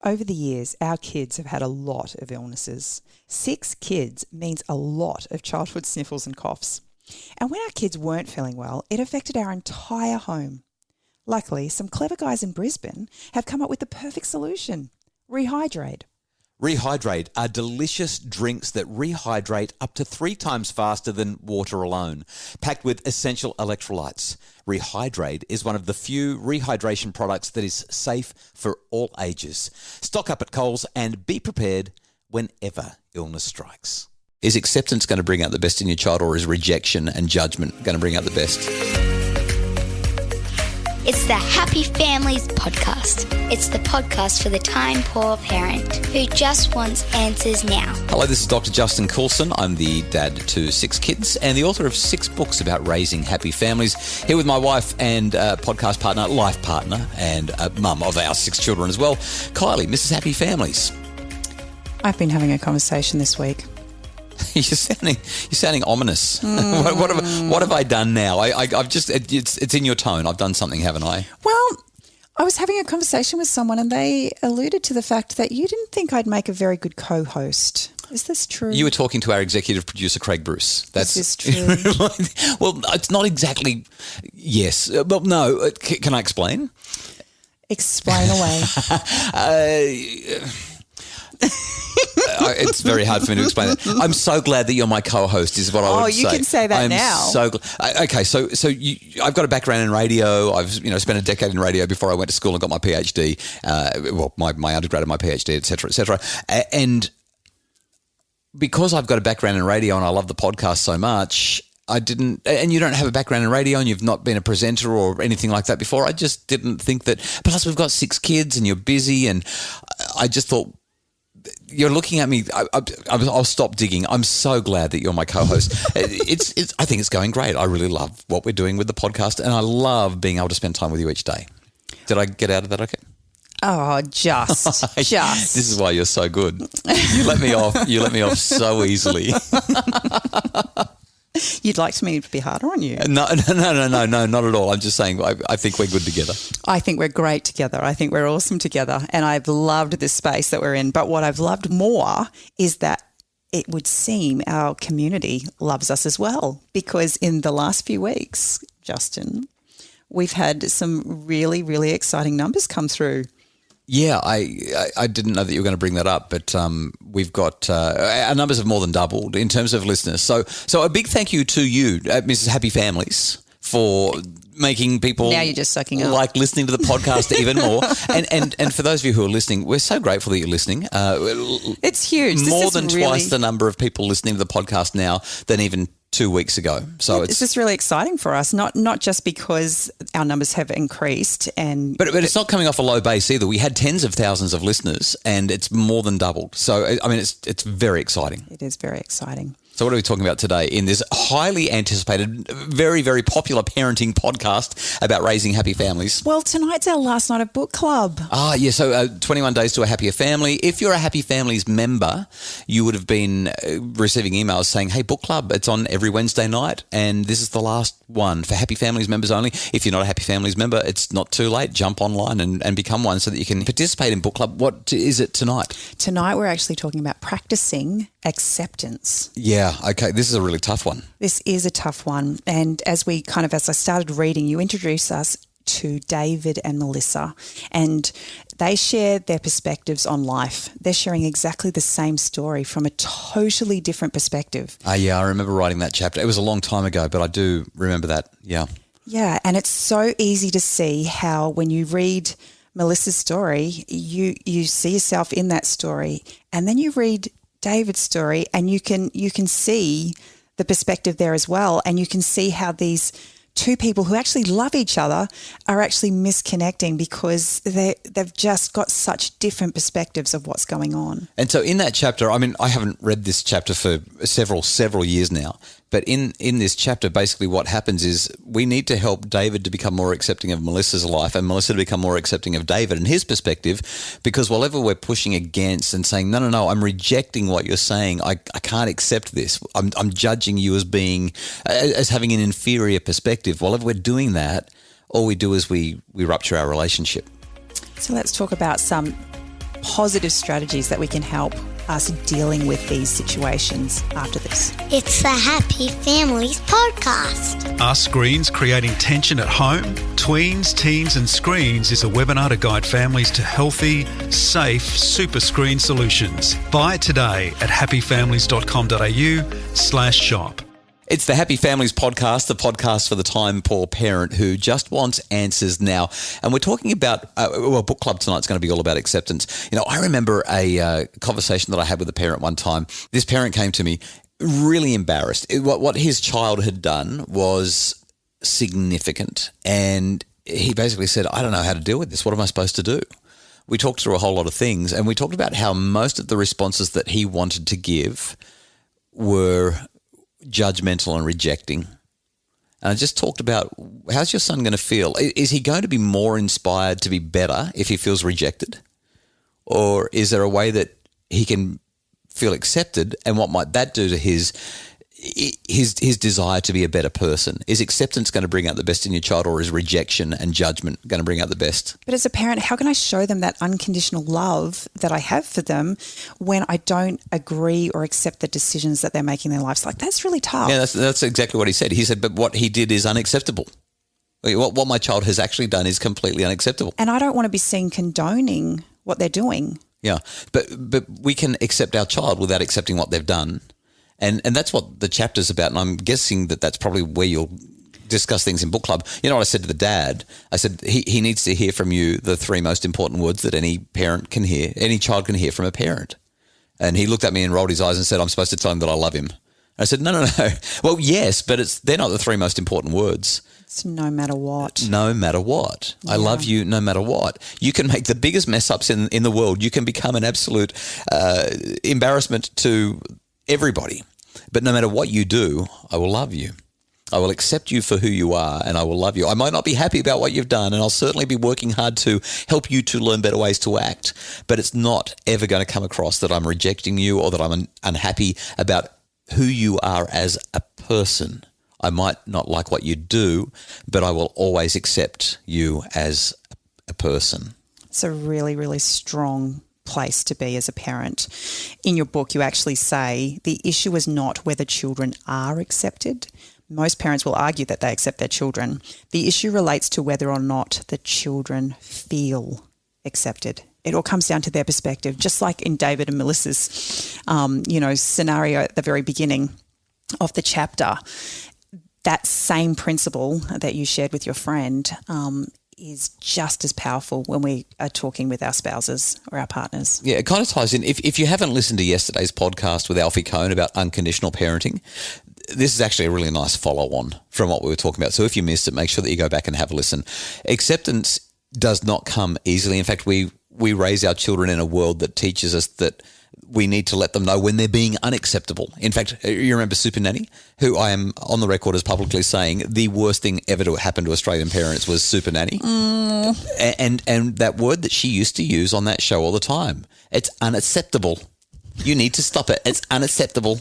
Over the years, our kids have had a lot of illnesses. 6 kids means a lot of childhood sniffles and coughs. And when our kids weren't feeling well, it affected our entire home. Luckily, some clever guys in Brisbane have come up with the perfect solution: Rehydrate. Rehydrate are delicious drinks that rehydrate up to 3 times faster than water alone, packed with essential electrolytes. Rehydrate is one of the few rehydration products that is safe for all ages. Stock up at Coles and be prepared whenever illness strikes. Is acceptance going to bring out the best in your child, or is rejection and judgment going to bring out the best? It's the Happy Families Podcast. It's the podcast for the time-poor parent who just wants answers now. Hello, this is Dr. Justin Coulson. I'm the dad to 6 kids and the author of 6 books about raising happy families. Here with my wife and podcast partner, life partner, and mum of our 6 children as well, Kylie, Mrs. Happy Families. I've been having a conversation this week. You're sounding ominous. What have I done now? I've just it's in your tone. I've done something, haven't I? Well, I was having a conversation with someone and they alluded to the fact that you didn't think I'd make a very good co-host. Is this true? You were talking to our executive producer, Craig Bruce. This is true. Well, it's not exactly yes. Well, no. Can I explain? Explain away. It's very hard for me to explain it. I'm so glad that you're my co-host is what I would say. Oh, you can say that now. So okay, so I've got a background in radio. I've spent a decade in radio before I went to school and got my PhD. My undergrad and my PhD, et cetera, and because I've got a background in radio and I love the podcast so much, and you don't have a background in radio and you've not been a presenter or anything like that before, I just didn't think that. Plus, we've got 6 kids and you're busy, and I just thought. You're looking at me. I'll stop digging. I'm so glad that you're my co-host. I think it's going great. I really love what we're doing with the podcast, and I love being able to spend time with you each day. Did I get out of that okay? Oh, just. This is why you're so good. You let me off. You let me off so easily. You'd like me to be harder on you? No, not at all. I'm just saying I think we're good together. I think we're great together. I think we're awesome together. And I've loved this space that we're in. But what I've loved more is that it would seem our community loves us as well. Because in the last few weeks, Justin, we've had some really, really exciting numbers come through. Yeah, I didn't know that you were going to bring that up, but we've got our numbers have more than doubled in terms of listeners. So a big thank you to you, Mrs. Happy Families, for making people now you're just sucking up. Like listening to the podcast even more. And for those of you who are listening, we're so grateful that you're listening. It's huge. More than twice the number of people listening to the podcast now than even 2 weeks ago. So it's just really exciting for us, not just because our numbers have increased but it's not coming off a low base either. We had tens of thousands of listeners and it's more than doubled. So I mean it's very exciting. It is very exciting. So what are we talking about today in this highly anticipated, very, very popular parenting podcast about raising happy families? Well, tonight's our last night of book club. Yeah. So 21 Days to a Happier Family. If you're a Happy Families member, you would have been receiving emails saying, hey, book club, it's on every Wednesday night. And this is the last one for Happy Families members only. If you're not a Happy Families member, it's not too late. Jump online and become one so that you can participate in book club. What is it tonight? Tonight we're actually talking about practicing acceptance. Yeah, okay. This is a really tough one. This is a tough one. And as I started reading, you introduced us to David and Melissa, and they share their perspectives on life. They're sharing exactly the same story from a totally different perspective. Yeah, I remember writing that chapter. It was a long time ago, but I do remember that. Yeah. Yeah, and it's so easy to see how when you read Melissa's story, you see yourself in that story, and then you read David's story and you can see the perspective there as well, and you can see how these 2 people who actually love each other are actually misconnecting because they've just got such different perspectives of what's going on. And so in that chapter, I mean, I haven't read this chapter for several years now, but in this chapter, basically what happens is we need to help David to become more accepting of Melissa's life and Melissa to become more accepting of David and his perspective, because whatever we're pushing against and saying, no, I'm rejecting what you're saying. I can't accept this. I'm judging you as having an inferior perspective. Well, if we're doing that, all we do is we rupture our relationship. So let's talk about some positive strategies that we can help us dealing with these situations after this. It's the Happy Families Podcast. Are screens creating tension at home? Tweens, Teens and Screens is a webinar to guide families to healthy, safe super screen solutions. Buy it today at happyfamilies.com.au/shop. It's the Happy Families Podcast, the podcast for the time-poor parent who just wants answers now. And we're talking about, book club tonight's going to be all about acceptance. You know, I remember a conversation that I had with a parent one time. This parent came to me really embarrassed. What his child had done was significant. And he basically said, I don't know how to deal with this. What am I supposed to do? We talked through a whole lot of things, and we talked about how most of the responses that he wanted to give were judgmental and rejecting. And I just talked about, how's your son going to feel? Is he going to be more inspired to be better if he feels rejected? Or is there a way that he can feel accepted, and what might that do to his desire to be a better person? Is acceptance going to bring out the best in your child, or is rejection and judgment going to bring out the best? But as a parent, how can I show them that unconditional love that I have for them when I don't agree or accept the decisions that they're making in their lives? Like, that's really tough. Yeah, that's exactly what he said. He said, but what he did is unacceptable. What my child has actually done is completely unacceptable. And I don't want to be seen condoning what they're doing. Yeah, but we can accept our child without accepting what they've done. And that's what the chapter's about. And I'm guessing that that's probably where you'll discuss things in book club. You know what I said to the dad? I said, he needs to hear from you the three most important words that any parent can hear, any child can hear from a parent. And he looked at me and rolled his eyes and said, I'm supposed to tell him that I love him. I said, no. Well, yes, but they're not the three most important words. It's no matter what. No matter what. Yeah. I love you no matter what. You can make the biggest mess ups in the world. You can become an absolute embarrassment to everybody. But no matter what you do, I will love you. I will accept you for who you are, and I will love you. I might not be happy about what you've done, and I'll certainly be working hard to help you to learn better ways to act. But it's not ever going to come across that I'm rejecting you or that I'm unhappy about who you are as a person. I might not like what you do, but I will always accept you as a person. It's a really, really strong place to be as a parent. In your book, you actually say the issue is not whether children are accepted. Most parents will argue that they accept their children. The issue relates to whether or not the children feel accepted. It all comes down to their perspective, just like in David and Melissa's, scenario at the very beginning of the chapter. That same principle that you shared with your friend is just as powerful when we are talking with our spouses or our partners. Yeah, it kind of ties in. If you haven't listened to yesterday's podcast with Alfie Cohn about unconditional parenting, this is actually a really nice follow-on from what we were talking about. So if you missed it, make sure that you go back and have a listen. Acceptance does not come easily. In fact, we raise our children in a world that teaches us that we need to let them know when they're being unacceptable. In fact, you remember Super Nanny, who I am on the record as publicly saying the worst thing ever to happen to Australian parents was Super Nanny. And that word that she used to use on that show all the time, it's unacceptable. You need to stop it. It's unacceptable.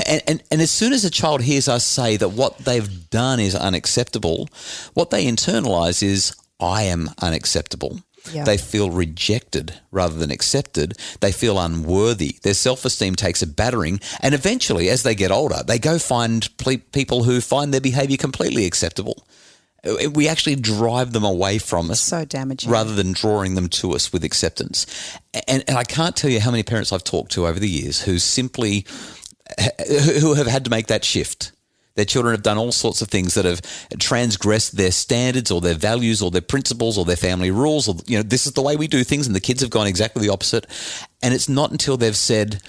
and as soon as a child hears us say that what they've done is unacceptable, what they internalize is, I am unacceptable. Yeah. They feel rejected rather than accepted. They feel unworthy. Their self-esteem takes a battering. And eventually, as they get older, they go find people who find their behavior completely acceptable. We actually drive them away from us. So damaging. Rather than drawing them to us with acceptance. And I can't tell you how many parents I've talked to over the years who have had to make that shift. Their children have done all sorts of things that have transgressed their standards or their values or their principles or their family rules, or, this is the way we do things, and the kids have gone exactly the opposite. And it's not until they've said,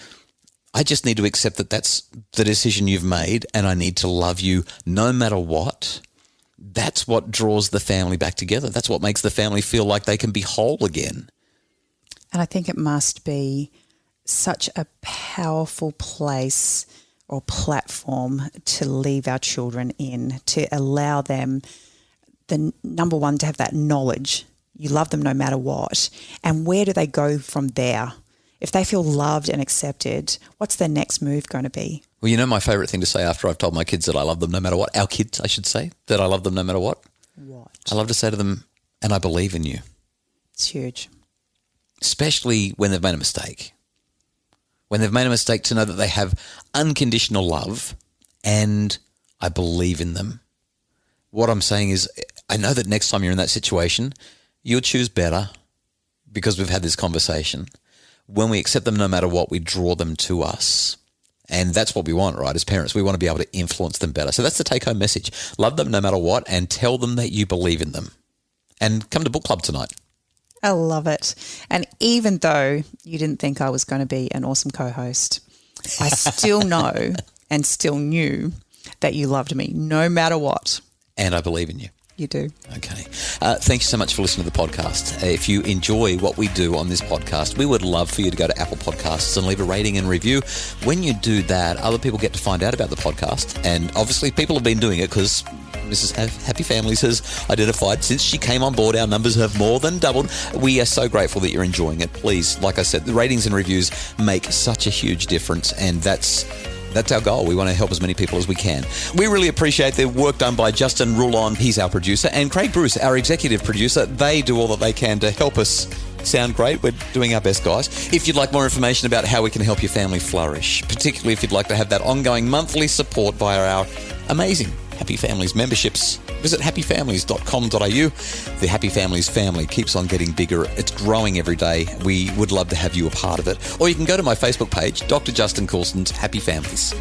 I just need to accept that that's the decision you've made, and I need to love you no matter what. That's what draws the family back together. That's what makes the family feel like they can be whole again. And I think it must be such a powerful place or platform to leave our children in, to allow them, number one, to have that knowledge. You love them no matter what. And where do they go from there? If they feel loved and accepted, what's their next move going to be? Well, my favourite thing to say after I've told my kids that I love them no matter what, our kids, I should say, that I love them no matter what. What? I love to say to them, and I believe in you. It's huge. especially when they've made a mistake. When they've made a mistake, to know that they have unconditional love and I believe in them. What I'm saying is, I know that next time you're in that situation, you'll choose better because we've had this conversation. When we accept them no matter what, we draw them to us. And that's what we want, right? As parents, we want to be able to influence them better. So that's the take-home message. Love them no matter what and tell them that you believe in them. And come to book club tonight. I love it. And even though you didn't think I was going to be an awesome co-host, I still know and still knew that you loved me no matter what. And I believe in you. You do. Okay. Thank you so much for listening to the podcast. If you enjoy what we do on this podcast, we would love for you to go to Apple Podcasts and leave a rating and review. When you do that, other people get to find out about the podcast. And obviously people have been doing it because Mrs. Happy Families has identified since she came on board, our numbers have more than doubled. We are so grateful that you're enjoying it. Please, like I said, the ratings and reviews make such a huge difference, and that's our goal. We want to help as many people as we can. We really appreciate the work done by Justin Rulon, he's our producer, and Craig Bruce, our executive producer. They do all that they can to help us sound great. We're doing our best, guys. If you'd like more information about how we can help your family flourish, particularly if you'd like to have that ongoing monthly support via our amazing Happy Families memberships, visit happyfamilies.com.au. The Happy Families family keeps on getting bigger. It's growing every day. We would love to have you a part of it. Or you can go to my Facebook page, Dr. Justin Coulston's Happy Families.